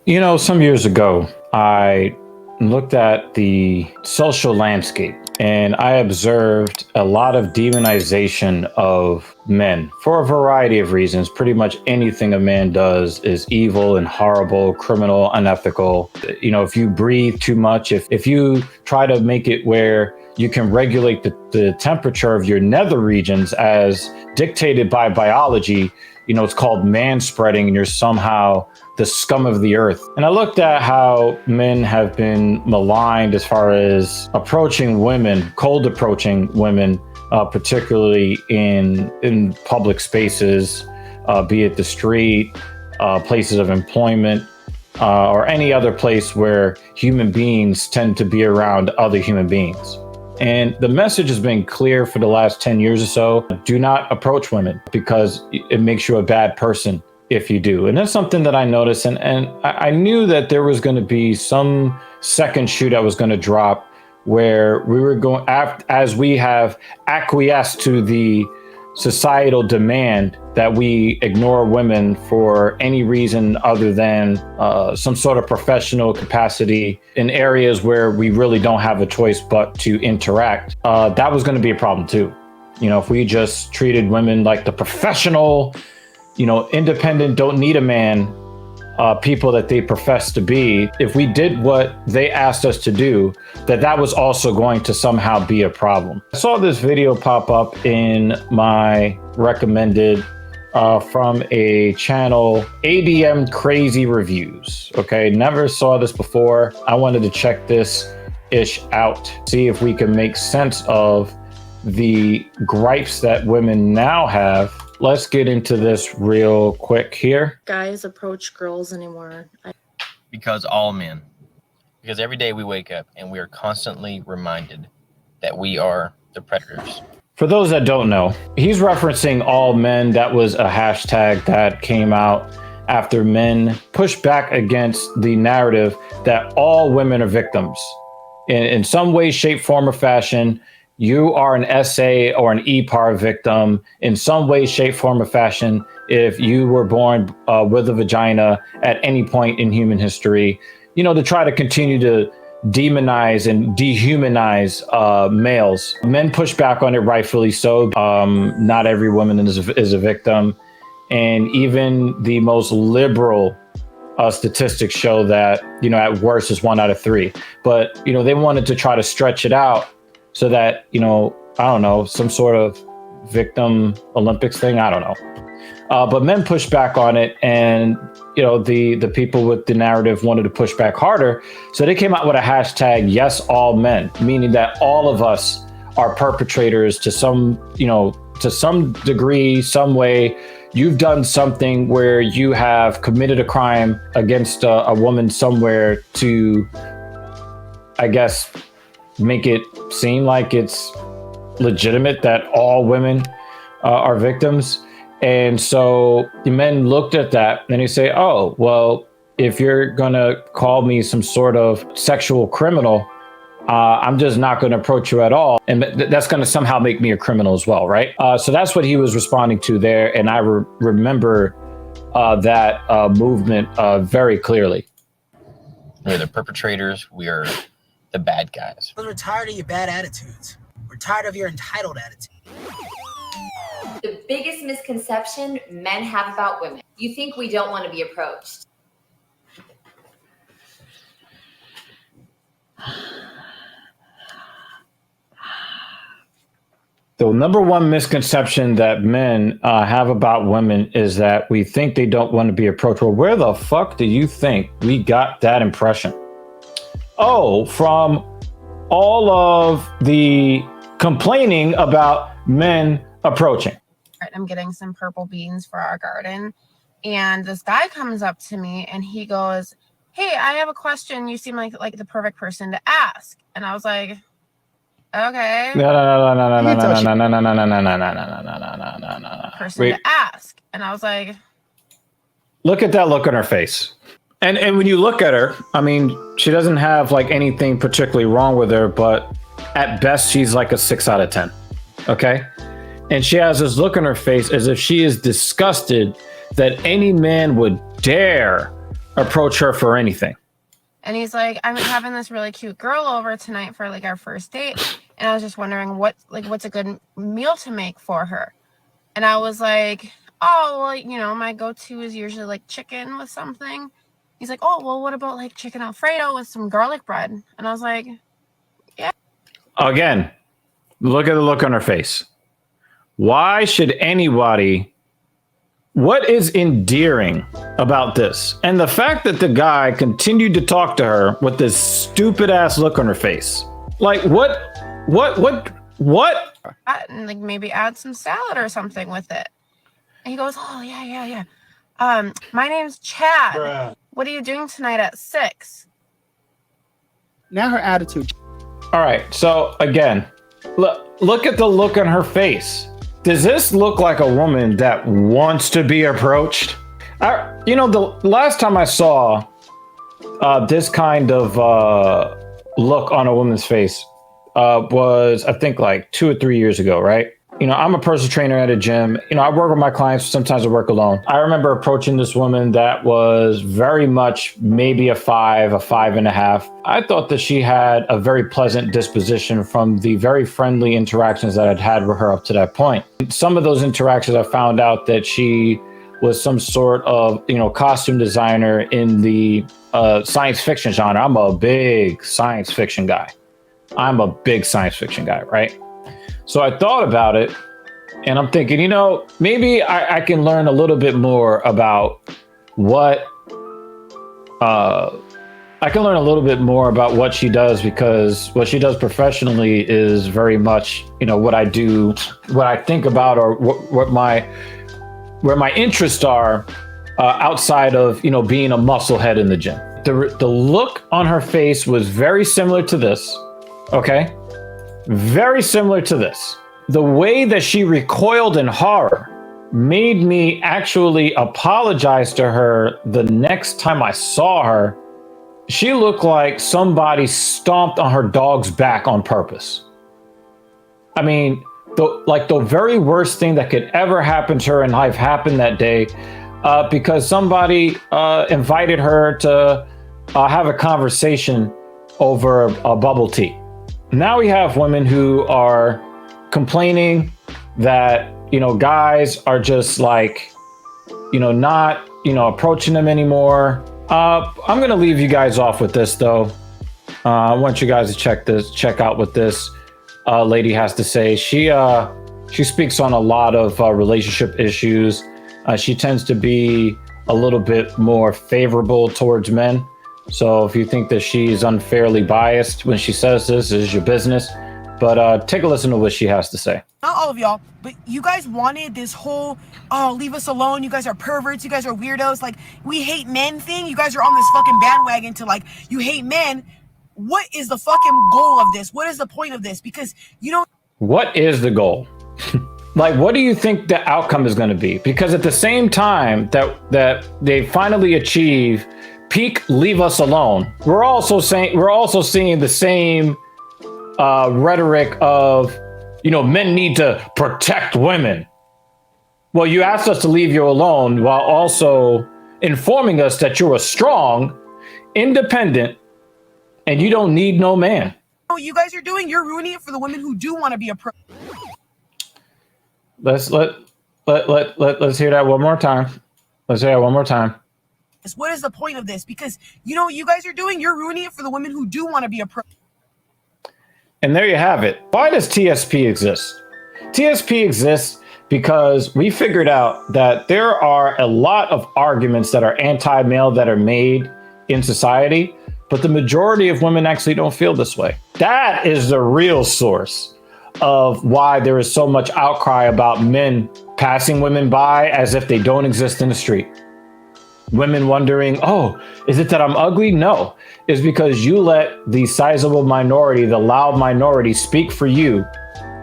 You know, some years ago, I looked at the social landscape and I observed a lot of demonization of men for a variety of reasons. Pretty much anything a man does is evil and horrible, criminal, unethical. You know, if you breathe too much, if you try to make it where you can regulate the temperature of your nether regions as dictated by biology, you know, it's called man spreading, and you're somehow the scum of the earth. And I looked at how men have been maligned as far as approaching women, cold approaching women, particularly in public spaces, be it the street, places of employment, or any other place where human beings tend to be around other human beings. And the message has been clear for the last 10 years or so. Do not approach women because it makes you a bad person if you do. And that's something that I noticed. And I knew that there was going to be some second shoe that was going to drop where we were going, as we have acquiesced to the societal demand that we ignore women for any reason other than some sort of professional capacity in areas where we really don't have a choice but to interact. That was going to be a problem too. You know, if we just treated women like the professional, you know, independent, don't need a man, people that they profess to be, if we did what they asked us to do, that was also going to somehow be a problem. I saw this video pop up in my recommended from a channel, ADM Crazy Reviews. Okay, never saw this before. I wanted to check this ish out, see if we can make sense of the gripes that women now have. Let's get into this real quick here. Guys approach girls anymore. Because all men. Because every day we wake up and we are constantly reminded that we are the predators. For those that don't know, he's referencing all men. That was a hashtag that came out after men pushed back against the narrative that all women are victims. In some way, shape, form, or fashion, you are an SA or an EPAR victim in some way, shape, form, or fashion if you were born with a vagina at any point in human history, you know, to try to continue to demonize and dehumanize males. Men push back on it, rightfully so. Not every woman is a victim. And even the most liberal statistics show that, you know, at worst is 1 out of 3. But, you know, they wanted to try to stretch it out so that, you know, I don't know, some sort of victim Olympics thing. I don't know. But men pushed back on it. And, you know, the people with the narrative wanted to push back harder. So they came out with a hashtag, yes, all men, meaning that all of us are perpetrators to some, you know, to some degree, some way. You've done something where you have committed a crime against a woman somewhere to, I guess, make it seem like it's legitimate that all women are victims. And so the men looked at that and they say, oh, well, if you're going to call me some sort of sexual criminal, I'm just not going to approach you at all. And that's going to somehow make me a criminal as well, right? So that's what he was responding to there. And I remember that movement very clearly. We're the perpetrators. We are the bad guys. We're tired of your bad attitudes. We're tired of your entitled attitude. The biggest misconception men have about women. You think we don't want to be approached. The number one misconception that men have about women is that we think they don't want to be approached. Well, where the fuck do you think we got that impression? Oh, from all of the complaining about men approaching. I'm getting some purple beans for our garden. And this guy comes up to me and he goes, hey, I have a question. You seem like the perfect person to ask. And I was like, okay. Person to ask. And I was like, look at that look on her face. And when you look at her, I mean, she doesn't have like anything particularly wrong with her, but at best, she's like a 6 out of 10. Okay. And she has this look on her face as if she is disgusted that any man would dare approach her for anything? And he's like, I'm having this really cute girl over tonight for like our first date. And I was just wondering what's a good meal to make for her. And I was like, oh, well, you know, my go-to is usually like chicken with something. He's like, oh, well, what about like chicken Alfredo with some garlic bread? And I was like, yeah. Again, look at the look on her face. Why should anybody... What is endearing about this? And the fact that the guy continued to talk to her with this stupid ass look on her face. Like, what? And like maybe add some salad or something with it. And he goes, oh, yeah. My name's Chad. Bruh. What are you doing tonight at 6? Now her attitude. All right. So again, look at the look on her face. Does this look like a woman that wants to be approached? You know, the last time I saw this kind of look on a woman's face was, I think, like 2 or 3 years ago, right? You know, I'm a personal trainer at a gym. You know, I work with my clients. Sometimes I work alone. I remember approaching this woman that was very much maybe a 5.5. I thought that she had a very pleasant disposition from the very friendly interactions that I'd had with her up to that point. Some of those interactions, I found out that she was some sort of, you know, costume designer in the science fiction genre. I'm a big science fiction guy, right? So I thought about it, and I'm thinking, you know, maybe I can learn a little bit more about what she does, because what she does professionally is very much, you know, what I do, what I think about, or where my interests are outside of, you know, being a musclehead in the gym. The look on her face was very similar to this. Okay. Very similar to this. The way that she recoiled in horror made me actually apologize to her the next time I saw her. She looked like somebody stomped on her dog's back on purpose. I mean, the very worst thing that could ever happen to her in life happened that day because somebody invited her to have a conversation over a bubble tea. Now we have women who are complaining that, you know, guys are just like, you know, not, you know, approaching them anymore. I'm going to leave you guys off with this, though. I want you guys to check out what this lady has to say. She speaks on a lot of relationship issues. She tends to be a little bit more favorable towards men. So if you think that she's unfairly biased when she says this is your business. But take a listen to what she has to say. Not all of y'all, but you guys wanted this whole, oh, leave us alone. You guys are perverts. You guys are weirdos. Like, we hate men thing. You guys are on this fucking bandwagon to, like, you hate men. What is the fucking goal of this? What is the point of this? Because you don't... What is the goal? Like, what do you think the outcome is going to be? Because at the same time that they finally achieve peak leave us alone, we're also seeing the same rhetoric of, you know, men need to protect women. Well, you asked us to leave you alone while also informing us that you're a strong, independent, and you don't need no man. What you guys are doing, you're ruining it for the women who do want to be approached. Let's hear that one more time. Let's hear that one more time. What is the point of this? Because you know what you guys are doing, you're ruining it for the women who do want to be approached. And there you have it. Why does TSP exist? TSP exists because we figured out that there are a lot of arguments that are anti-male that are made in society, but the majority of women actually don't feel this way. That is the real source of why there is so much outcry about men passing women by as if they don't exist in the street. Women wondering, oh, is it that I'm ugly? No, it's because you let the sizable minority, the loud minority, speak for you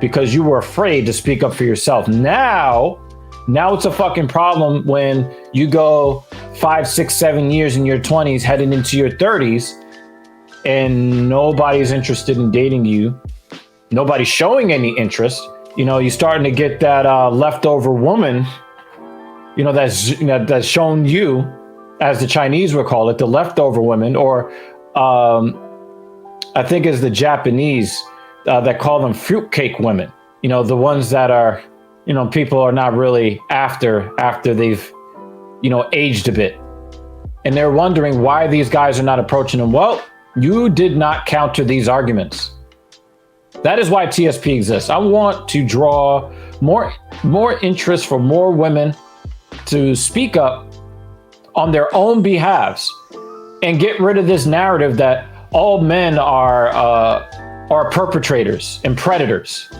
because you were afraid to speak up for yourself. Now it's a fucking problem when you go 5, 6, 7 years in your 20s, heading into your 30s, and nobody's interested in dating you. Nobody's showing any interest. You know, you're starting to get that leftover woman, you know, that's shown you as the Chinese would call it, the leftover women, or I think it's the Japanese that call them fruitcake women. You know, the ones that are, you know, people are not really after they've, you know, aged a bit. And they're wondering why these guys are not approaching them. Well, you did not counter these arguments. That is why TSP exists. I want to draw more interest for more women to speak up on their own behalves and get rid of this narrative that all men are perpetrators and predators.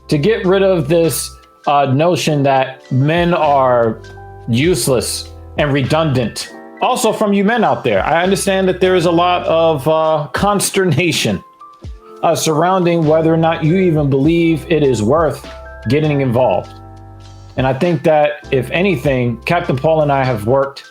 To get rid of this notion that men are useless and redundant. Also, from you men out there, I understand that there is a lot of consternation surrounding whether or not you even believe it is worth getting involved. And I think that, if anything, Captain Paul and I have worked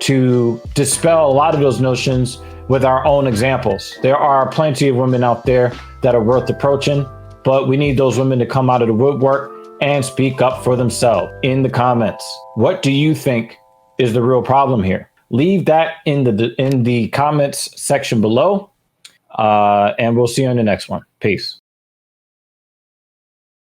to dispel a lot of those notions with our own examples. There are plenty of women out there that are worth approaching, but we need those women to come out of the woodwork and speak up for themselves in the comments. What do you think is the real problem here? Leave that in the comments section below, and we'll see you in the next one. Peace.